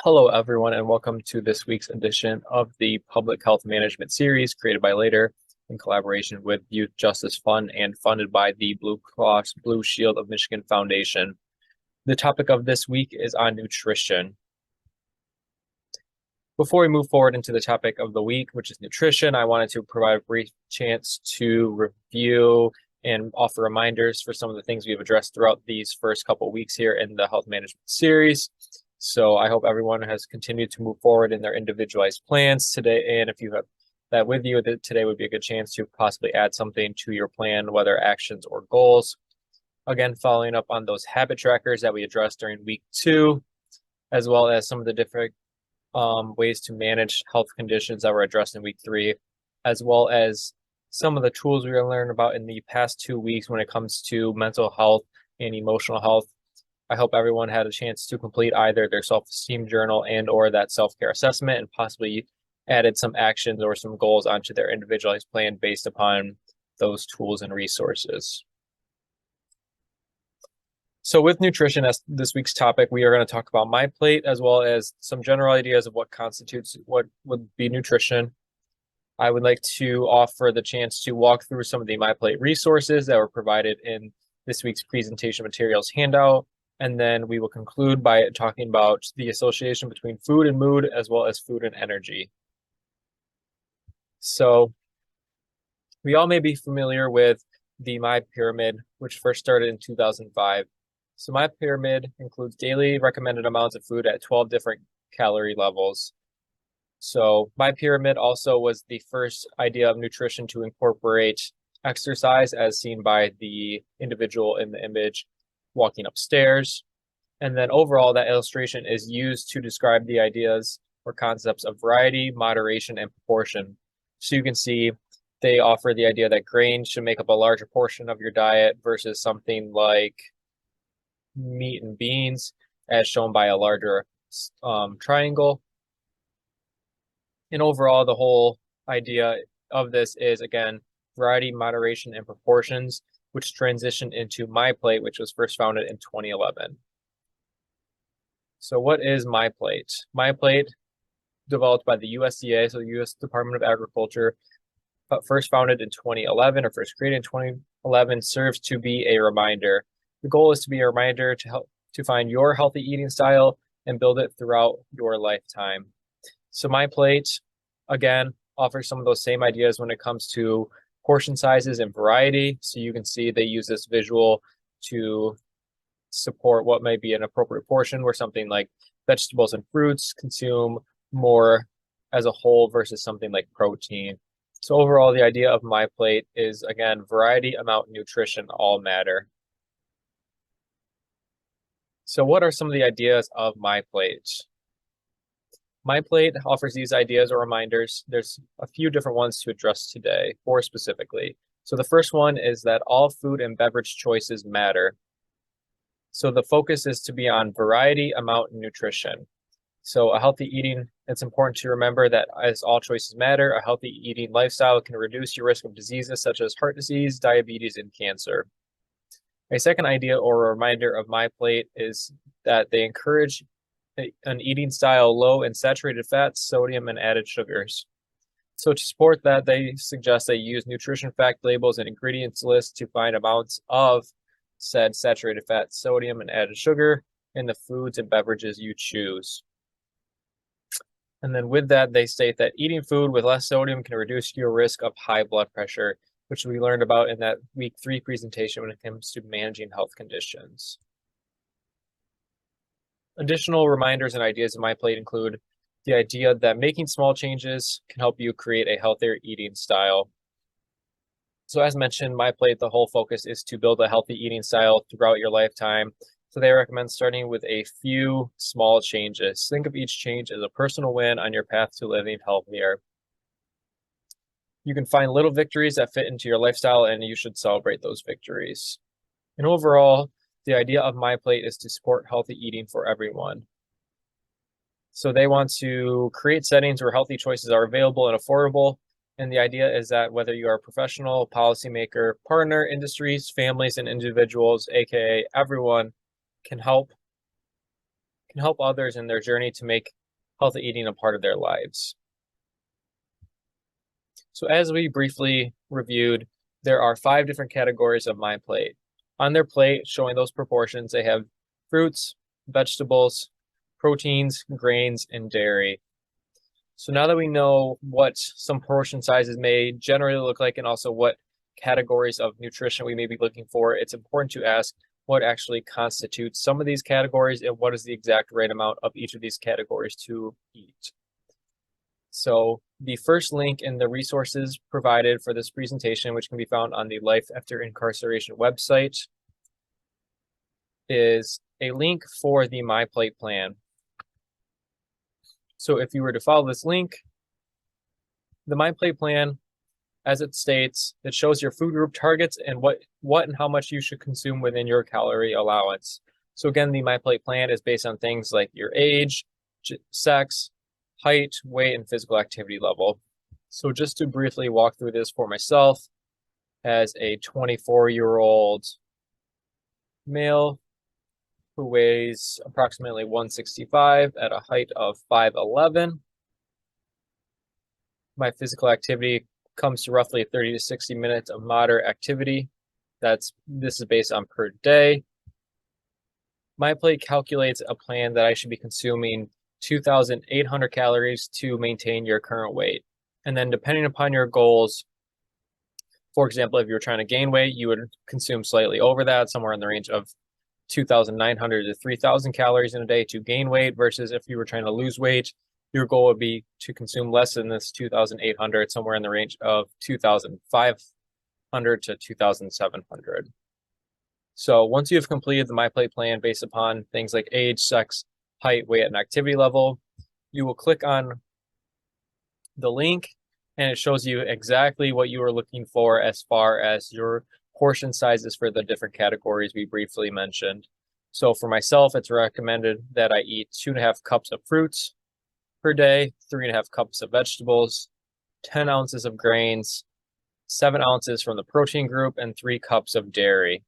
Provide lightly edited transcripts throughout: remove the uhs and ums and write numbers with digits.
Hello, everyone, and welcome to this week's edition of the Public Health Management Series created by LAITR in collaboration with Youth Justice Fund and funded by the Blue Cross Blue Shield of Michigan Foundation. The topic of this week is on nutrition. Before we move forward into the topic of the week, which is nutrition, I wanted to provide a brief chance to review and offer reminders for some of the things we've addressed throughout these first couple of weeks here in the health management series. So I hope everyone has continued to move forward in their individualized plans today. And if you have that with you, today would be a good chance to possibly add something to your plan, whether actions or goals. Again, following up on those habit trackers that we addressed during week 2, as well as some of the different ways to manage health conditions that were addressed in week 3, as well as some of the tools we learned about in the past 2 weeks when it comes to mental health and emotional health. I hope everyone had a chance to complete either their self-esteem journal and or that self-care assessment and possibly added some actions or some goals onto their individualized plan based upon those tools and resources. So with nutrition as this week's topic, we are going to talk about my plate as well as some general ideas of what constitutes what would be nutrition. I would like to offer the chance to walk through some of the my plate resources that were provided in this week's presentation materials handout. And then we will conclude by talking about the association between food and mood, as well as food and energy. So we all may be familiar with the My Pyramid, which first started in 2005. So My Pyramid includes daily recommended amounts of food at 12 different calorie levels. So My Pyramid also was the first idea of nutrition to incorporate exercise as seen by the individual in the image walking upstairs. And then overall, that illustration is used to describe the ideas or concepts of variety, moderation, and proportion. So you can see they offer the idea that grains should make up a larger portion of your diet versus something like meat and beans, as shown by a larger triangle. And overall, the whole idea of this is, again, variety, moderation, and proportions, which transitioned into My Plate, which was first founded in 2011. So what is My Plate? My Plate, developed by the USDA, so the U.S. Department of Agriculture, first founded in 2011 or first created in 2011, serves to be a reminder. The goal is to be a reminder to help to find your healthy eating style and build it throughout your lifetime. So My Plate, again, offers some of those same ideas when it comes to portion sizes and variety. So you can see they use this visual to support what might be an appropriate portion, where something like vegetables and fruits consume more as a whole versus something like protein. So overall, the idea of My Plate is, again, variety, amount, nutrition all matter. So what are some of the ideas of My Plate? My Plate offers these ideas or reminders. There's a few different ones to address today, 4 specifically. So the first one is that all food and beverage choices matter. So the focus is to be on variety, amount, and nutrition. So a healthy eating, it's important to remember that as all choices matter, a healthy eating lifestyle can reduce your risk of diseases such as heart disease, diabetes, and cancer. A second idea or reminder of My Plate is that they encourage an eating style low in saturated fats, sodium, and added sugars. So to support that, they suggest they use nutrition fact labels and ingredients lists to find amounts of said saturated fat, sodium, and added sugar in the foods and beverages you choose. And then with that, they state that eating food with less sodium can reduce your risk of high blood pressure, which we learned about in that week 3 presentation when it comes to managing health conditions. Additional reminders and ideas in My Plate include the idea that making small changes can help you create a healthier eating style. So as mentioned, My Plate, the whole focus is to build a healthy eating style throughout your lifetime. So they recommend starting with a few small changes. Think of each change as a personal win on your path to living healthier. You can find little victories that fit into your lifestyle, and you should celebrate those victories. And overall, the idea of My Plate is to support healthy eating for everyone. So they want to create settings where healthy choices are available and affordable. And the idea is that whether you are a professional, policymaker, partner, industries, families, and individuals, aka everyone, can help can help others in their journey to make healthy eating a part of their lives. So as we briefly reviewed, there are 5 different categories of My Plate. On their plate, showing those proportions, they have fruits, vegetables, proteins, grains, and dairy. So now that we know what some portion sizes may generally look like and also what categories of nutrition we may be looking for, it's important to ask what actually constitutes some of these categories and what is the exact right amount of each of these categories to eat. So the first link in the resources provided for this presentation, which can be found on the Life After Incarceration website, is a link for the My Plate plan. So if you were to follow this link, the My Plate plan, as it states, it shows your food group targets and what and how much you should consume within your calorie allowance. So again, the My Plate plan is based on things like your age, sex, height, weight, and physical activity level. So just to briefly walk through this for myself, as a 24-year-old male who weighs approximately 165 at a height of 5'11", my physical activity comes to roughly 30 to 60 minutes of moderate activity. This is based on per day. My Plate calculates a plan that I should be consuming 2,800 calories to maintain your current weight. And then depending upon your goals, for example, if you're trying to gain weight, you would consume slightly over that, somewhere in the range of 2,900 to 3,000 calories in a day to gain weight, versus if you were trying to lose weight, your goal would be to consume less than this 2,800, somewhere in the range of 2,500 to 2,700. So once you have completed the My Plate plan based upon things like age, sex, height, weight, and activity level, you will click on the link and it shows you exactly what you are looking for as far as your portion sizes for the different categories we briefly mentioned. So for myself, it's recommended that I eat 2.5 cups of fruits per day, 3.5 cups of vegetables, 10 ounces of grains, 7 ounces from the protein group, and 3 cups of dairy.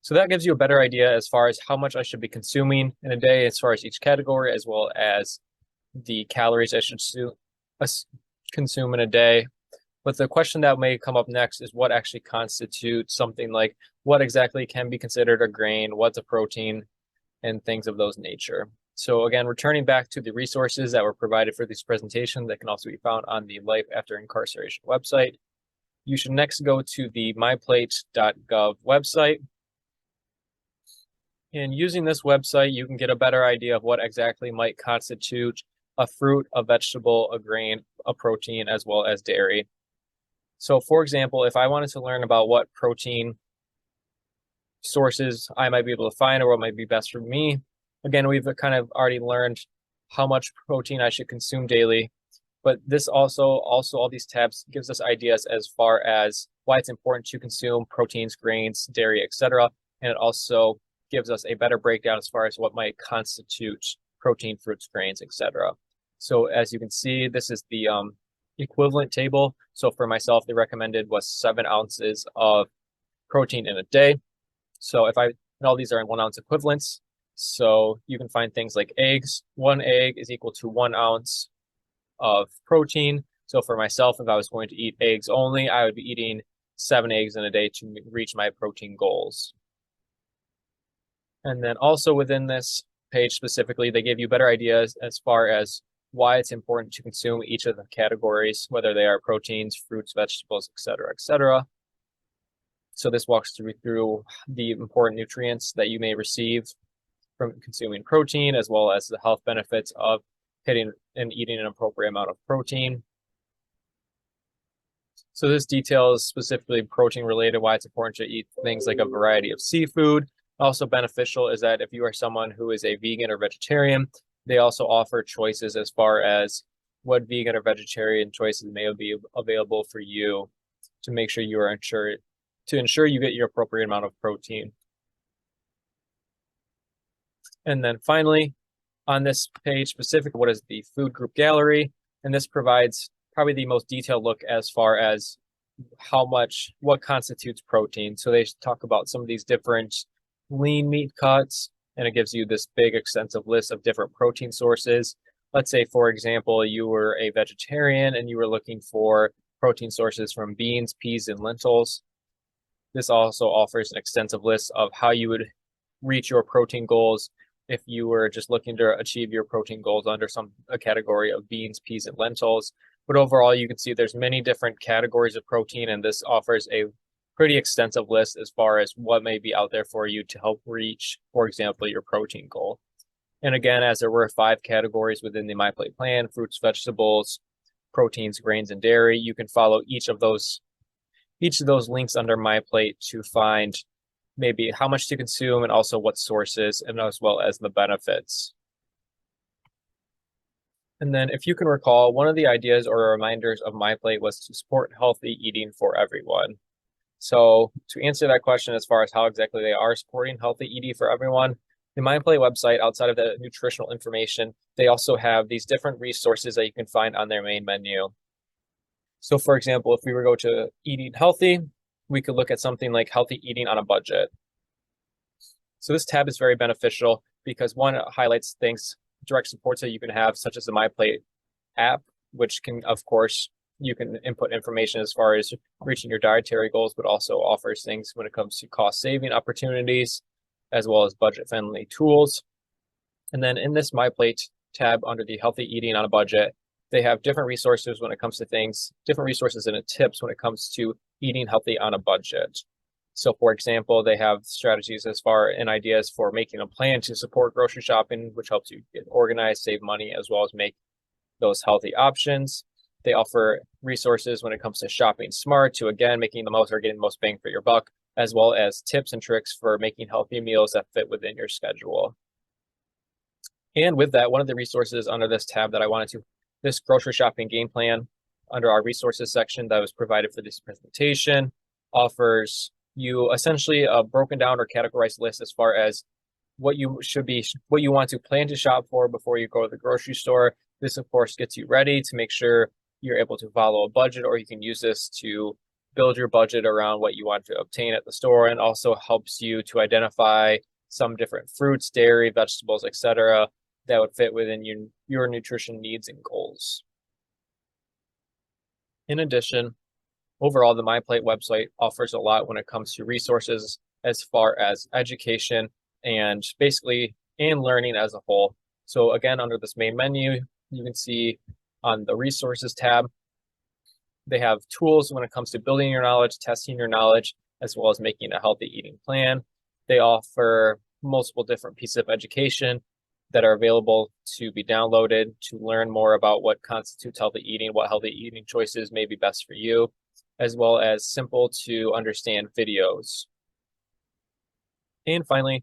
So that gives you a better idea as far as how much I should be consuming in a day as far as each category, as well as the calories I should consume in a day. But the question that may come up next is what actually constitutes something like what exactly can be considered a grain, what's a protein, and things of those nature. So again, returning back to the resources that were provided for this presentation that can also be found on the Life After Incarceration website, you should next go to the myplate.gov website. And using this website, you can get a better idea of what exactly might constitute a fruit, a vegetable, a grain, a protein, as well as dairy. So for example, if I wanted to learn about what protein sources I might be able to find or what might be best for me, again, we've kind of already learned how much protein I should consume daily, but this also all these tabs gives us ideas as far as why it's important to consume proteins, grains, dairy, etc. And it also gives us a better breakdown as far as what might constitute protein, fruits, grains, etc. So as you can see, this is the equivalent table. So for myself, the recommended was 7 ounces of protein in a day. So and all these are in 1 ounce equivalents. So you can find things like eggs. 1 egg is equal to 1 ounce of protein. So for myself, if I was going to eat eggs only, I would be eating 7 eggs in a day to reach my protein goals. And then also within this page specifically, they give you better ideas as far as why it's important to consume each of the categories, whether they are proteins, fruits, vegetables, etc., etc. So this walks through the important nutrients that you may receive from consuming protein, as well as the health benefits of hitting and eating an appropriate amount of protein. So this details specifically protein related, why it's important to eat things like a variety of seafood. Also beneficial is that if you are someone who is a vegan or vegetarian, they also offer choices as far as what vegan or vegetarian choices may be available for you to make sure you are ensure you get your appropriate amount of protein. And then finally, on this page specific, what is the food group gallery? And this provides probably the most detailed look as far as what constitutes protein. So they talk about some of these different lean meat cuts and it gives you this big extensive list of different protein sources. Let's say, for example, you were a vegetarian and you were looking for protein sources from beans, peas, and lentils. This also offers an extensive list of how you would reach your protein goals if you were just looking to achieve your protein goals under a category of beans, peas, and lentils. But overall, you can see there's many different categories of protein, and this offers a pretty extensive list as far as what may be out there for you to help reach, for example, your protein goal. And again, as there were 5 categories within the MyPlate plan, fruits, vegetables, proteins, grains, and dairy, you can follow each of those links under MyPlate to find maybe how much to consume and also what sources, and as well as the benefits. And then if you can recall, one of the ideas or reminders of MyPlate was to support healthy eating for everyone. So to answer that question as far as how exactly they are supporting healthy eating for everyone, the MyPlate website, outside of the nutritional information, they also have these different resources that you can find on their main menu. So for example, if we were to go to eating healthy, we could look at something like healthy eating on a budget. So this tab is very beneficial because one, it highlights things, direct supports that you can have, such as the MyPlate app, which can, of course, you can input information as far as reaching your dietary goals, but also offers things when it comes to cost saving opportunities, as well as budget friendly tools. And then in this MyPlate tab under the healthy eating on a budget, they have different resources when it comes to things, different resources and tips when it comes to eating healthy on a budget. So for example, they have strategies as far and ideas for making a plan to support grocery shopping, which helps you get organized, save money, as well as make those healthy options. They offer resources when it comes to shopping smart to, again, making the most or getting the most bang for your buck, as well as tips and tricks for making healthy meals that fit within your schedule. And with that, one of the resources under this tab that I wanted to, this grocery shopping game plan under our resources section that was provided for this presentation, offers you essentially a broken down or categorized list as far as what you want to plan to shop for before you go to the grocery store. This, of course, gets you ready to make sure you're able to follow a budget, or you can use this to build your budget around what you want to obtain at the store, and also helps you to identify some different fruits, dairy, vegetables, etc., that would fit within your nutrition needs and goals. In addition, overall, the MyPlate website offers a lot when it comes to resources as far as education and basically and learning as a whole. So again, under this main menu, you can see on the resources tab, they have tools when it comes to building your knowledge, testing your knowledge, as well as making a healthy eating plan. They offer multiple different pieces of education that are available to be downloaded to learn more about what constitutes healthy eating, what healthy eating choices may be best for you, as well as simple to understand videos. And finally,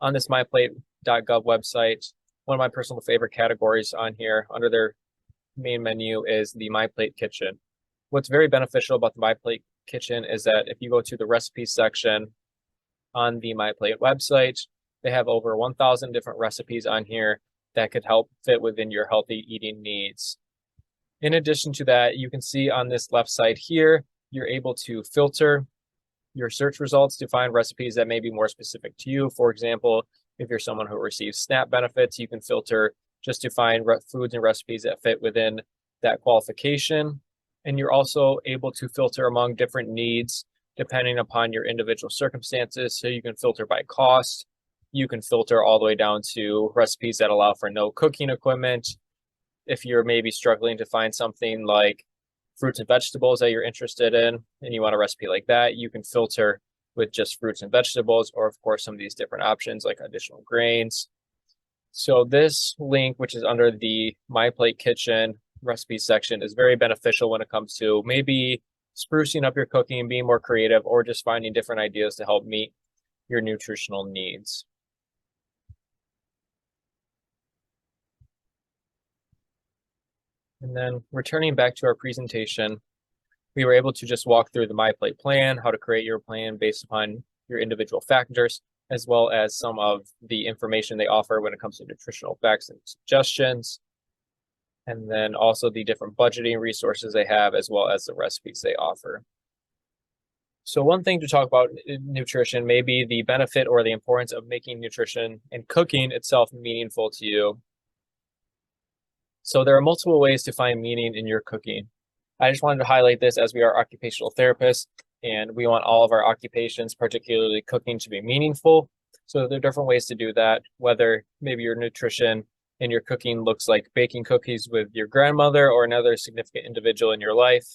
on this myplate.gov website, one of my personal favorite categories on here under their main menu is the MyPlate Kitchen. What's very beneficial about the MyPlate Kitchen is that if you go to the recipes section on the MyPlate website, they have over 1,000 different recipes on here that could help fit within your healthy eating needs. In addition to that, you can see on this left side here, you're able to filter your search results to find recipes that may be more specific to you. For example, if you're someone who receives SNAP benefits, you can filter just to find foods and recipes that fit within that qualification. And you're also able to filter among different needs depending upon your individual circumstances. So you can filter by cost. You can filter all the way down to recipes that allow for no cooking equipment. If you're maybe struggling to find something like fruits and vegetables that you're interested in, and you want a recipe like that, you can filter with just fruits and vegetables, or of course, some of these different options like additional grains. So this link, which is under the MyPlate Kitchen recipes section, is very beneficial when it comes to maybe sprucing up your cooking, being more creative, or just finding different ideas to help meet your nutritional needs. And then returning back to our presentation, we were able to just walk through the MyPlate plan, how to create your plan based upon your individual factors, as well as some of the information they offer when it comes to nutritional facts and suggestions. And then also the different budgeting resources they have, as well as the recipes they offer. So one thing to talk about in nutrition may be the benefit or the importance of making nutrition and cooking itself meaningful to you. So there are multiple ways to find meaning in your cooking. I just wanted to highlight this as we are occupational therapists and we want all of our occupations, particularly cooking, to be meaningful. So there are different ways to do that, whether maybe your nutrition and your cooking looks like baking cookies with your grandmother or another significant individual in your life.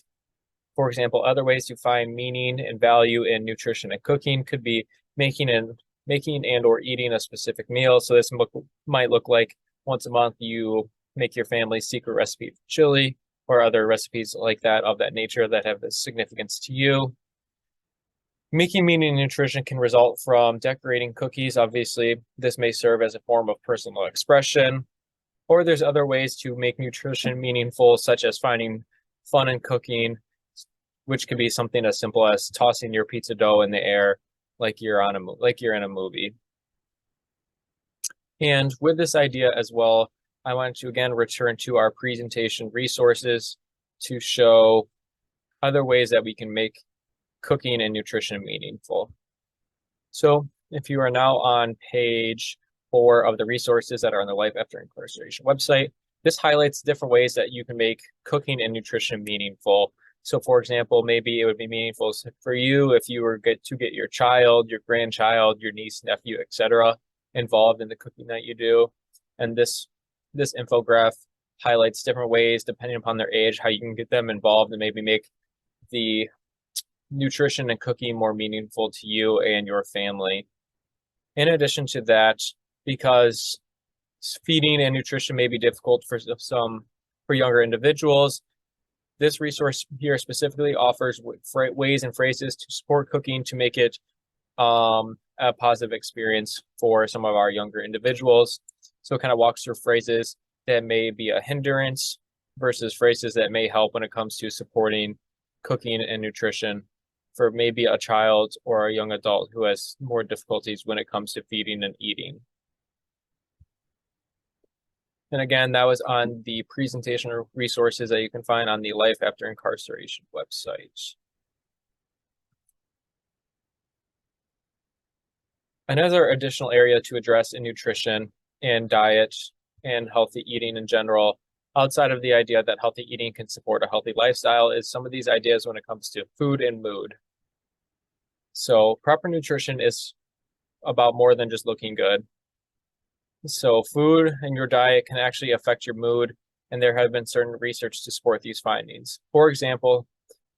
For example, other ways to find meaning and value in nutrition and cooking could be making and or eating a specific meal. So this might look like once a month you make your family's secret recipe for chili or other recipes like that of that nature that have this significance to you. Making meaning in nutrition can result from decorating cookies. Obviously, this may serve as a form of personal expression, or there's other ways to make nutrition meaningful, such as finding fun in cooking, which could be something as simple as tossing your pizza dough in the air like you're in a movie. And with this idea as well, I wanted to again return to our presentation resources to show other ways that we can make cooking and nutrition meaningful. So if you are now on page 4 of the resources that are on the Life After Incarceration website, this highlights different ways that you can make cooking and nutrition meaningful. So for example, maybe it would be meaningful for you if you were to get your child, your grandchild, your niece, nephew, etc., involved in the cooking that you do. And this infographic highlights different ways, depending upon their age, how you can get them involved and maybe make the nutrition and cooking more meaningful to you and your family. In addition to that, because feeding and nutrition may be difficult for younger individuals, this resource here specifically offers ways and phrases to support cooking to make it a positive experience for some of our younger individuals. So it kind of walks through phrases that may be a hindrance versus phrases that may help when it comes to supporting cooking and nutrition for maybe a child or a young adult who has more difficulties when it comes to feeding and eating. And again, that was on the presentation resources that you can find on the Life After Incarceration website. Another additional area to address in nutrition and diet and healthy eating in general, outside of the idea that healthy eating can support a healthy lifestyle, is some of these ideas when it comes to food and mood. So proper nutrition is about more than just looking good. So food and your diet can actually affect your mood, and there have been certain research to support these findings. For example,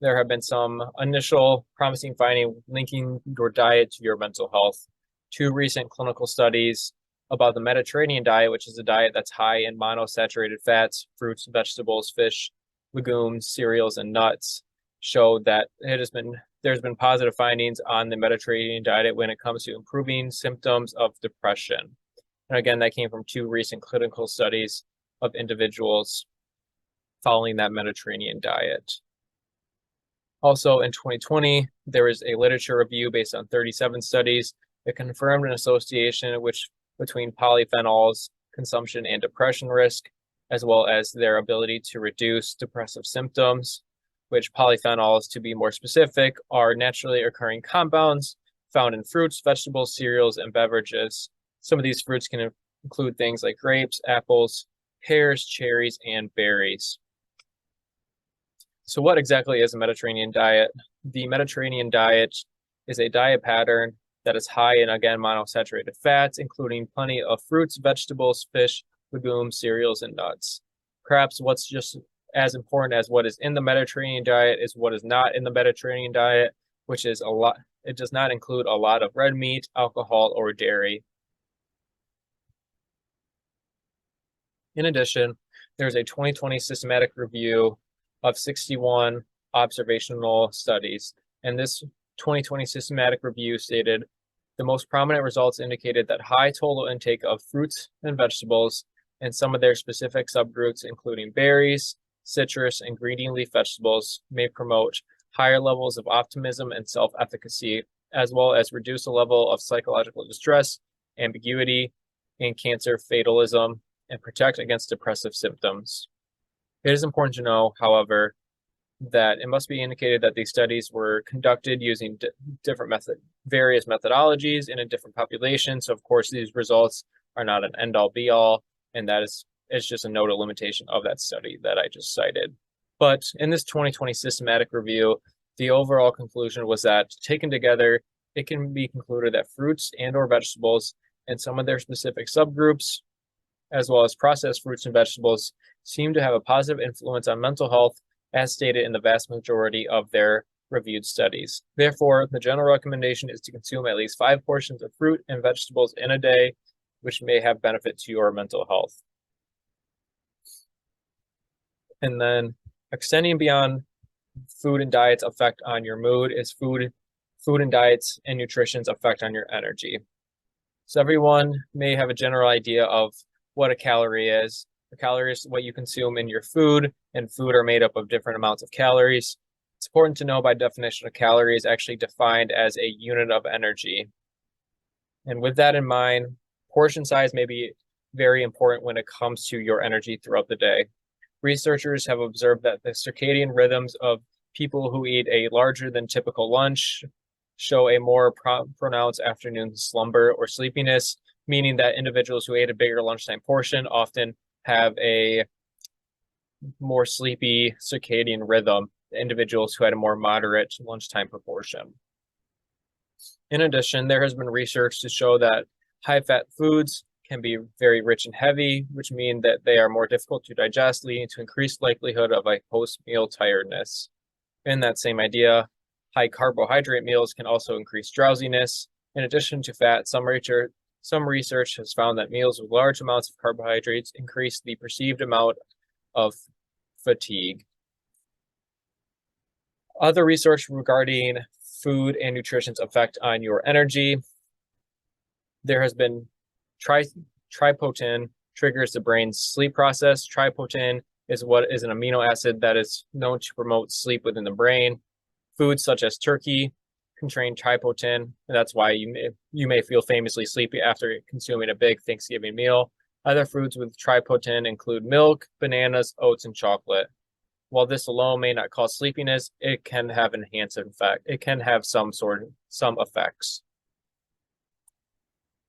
there have been some initial promising findings linking your diet to your mental health. 2 recent clinical studies about the Mediterranean diet, which is a diet that's high in monosaturated fats, fruits, vegetables, fish, legumes, cereals, and nuts, showed that there's been positive findings on the Mediterranean diet when it comes to improving symptoms of depression. And again, that came from 2 recent clinical studies of individuals following that Mediterranean diet. Also in 2020, there was a literature review based on 37 studies that confirmed an association between polyphenols consumption and depression risk, as well as their ability to reduce depressive symptoms, which polyphenols, to be more specific, are naturally occurring compounds found in fruits, vegetables, cereals, and beverages. Some of these fruits can include things like grapes, apples, pears, cherries, and berries. So what exactly is a Mediterranean diet? The Mediterranean diet is a diet pattern that is high in, again, monosaturated fats, including plenty of fruits, vegetables, fish, legumes, cereals, and nuts. Perhaps what's just as important as what is in the Mediterranean diet is what is not in the Mediterranean diet, which is a lot. It does not include a lot of red meat, alcohol, or dairy. In addition, there's a 2020 systematic review of 61 observational studies, and this 2020 systematic review stated the most prominent results indicated that high total intake of fruits and vegetables and some of their specific subgroups, including berries, citrus, and green leaf vegetables, may promote higher levels of optimism and self-efficacy, as well as reduce the level of psychological distress, ambiguity, and cancer fatalism, and protect against depressive symptoms. It is important to know, however, that it must be indicated that these studies were conducted using various methodologies in a different population. So of course, these results are not an end all be all, and it's just a note of limitation of that study that I just cited. But in this 2020 systematic review, the overall conclusion was that taken together, it can be concluded that fruits and or vegetables and some of their specific subgroups, as well as processed fruits and vegetables, seem to have a positive influence on mental health, as stated in the vast majority of their reviewed studies. Therefore, the general recommendation is to consume at least 5 portions of fruit and vegetables in a day, which may have benefit to your mental health. And then extending beyond food and diet's effect on your mood is food and diet's and nutrition's effect on your energy. So everyone may have a general idea of what a calorie is. A calorie is what you consume in your food, and food are made up of different amounts of calories. It's important to know by definition, a calorie is actually defined as a unit of energy. And with that in mind, portion size may be very important when it comes to your energy throughout the day. Researchers have observed that the circadian rhythms of people who eat a larger than typical lunch show a more pronounced afternoon slumber or sleepiness, meaning that individuals who ate a bigger lunchtime portion often have a more sleepy circadian rhythm than individuals who had a more moderate lunchtime proportion. In addition, there has been research to show that high-fat foods can be very rich and heavy, which mean that they are more difficult to digest, leading to increased likelihood of a post-meal tiredness. In that same idea, high carbohydrate meals can also increase drowsiness. In addition to fat, some research has found that meals with large amounts of carbohydrates increase the perceived amount of fatigue. Other research regarding food and nutrition's effect on your energy. There has been triptophane triggers the brain's sleep process. Triptophane is an amino acid that is known to promote sleep within the brain. Foods such as turkey contain triptophane, and that's why you may feel famously sleepy after consuming a big Thanksgiving meal. Other foods with triptophane include milk, bananas, oats, and chocolate. While this alone may not cause sleepiness, it can have enhanced effect. It can have some effects.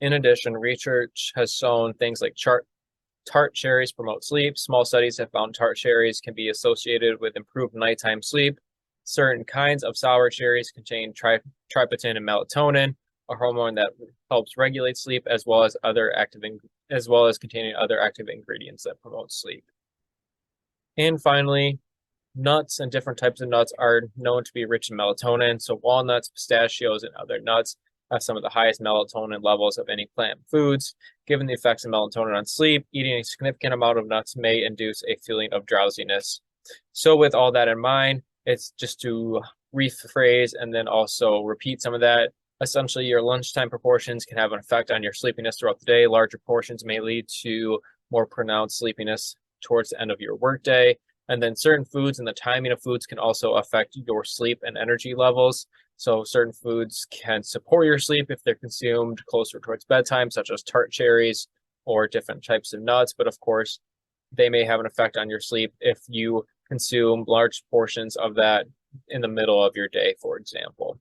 In addition, research has shown things like tart cherries promote sleep. Small studies have found tart cherries can be associated with improved nighttime sleep. Certain kinds of sour cherries contain tryptophan and melatonin, a hormone that helps regulate sleep, as well as containing other active ingredients that promote sleep. And finally, nuts and different types of nuts are known to be rich in melatonin. So walnuts, pistachios, and other nuts have some of the highest melatonin levels of any plant foods. Given the effects of melatonin on sleep, eating a significant amount of nuts may induce a feeling of drowsiness. So with all that in mind, it's just to rephrase and then also repeat some of that. Essentially, your lunchtime proportions can have an effect on your sleepiness throughout the day. Larger portions may lead to more pronounced sleepiness towards the end of your workday. And then certain foods and the timing of foods can also affect your sleep and energy levels. So certain foods can support your sleep if they're consumed closer towards bedtime, such as tart cherries or different types of nuts. But of course, they may have an effect on your sleep if you consume large portions of that in the middle of your day, for example.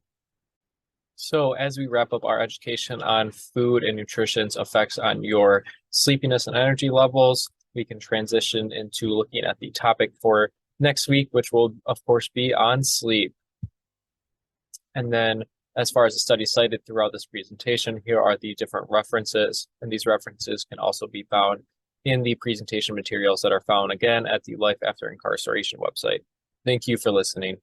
So as we wrap up our education on food and nutrition's effects on your sleepiness and energy levels, we can transition into looking at the topic for next week, which will, of course, be on sleep. And then as far as the studies cited throughout this presentation, here are the different references, and these references can also be found in the presentation materials that are found again at the Life After Incarceration website. Thank you for listening.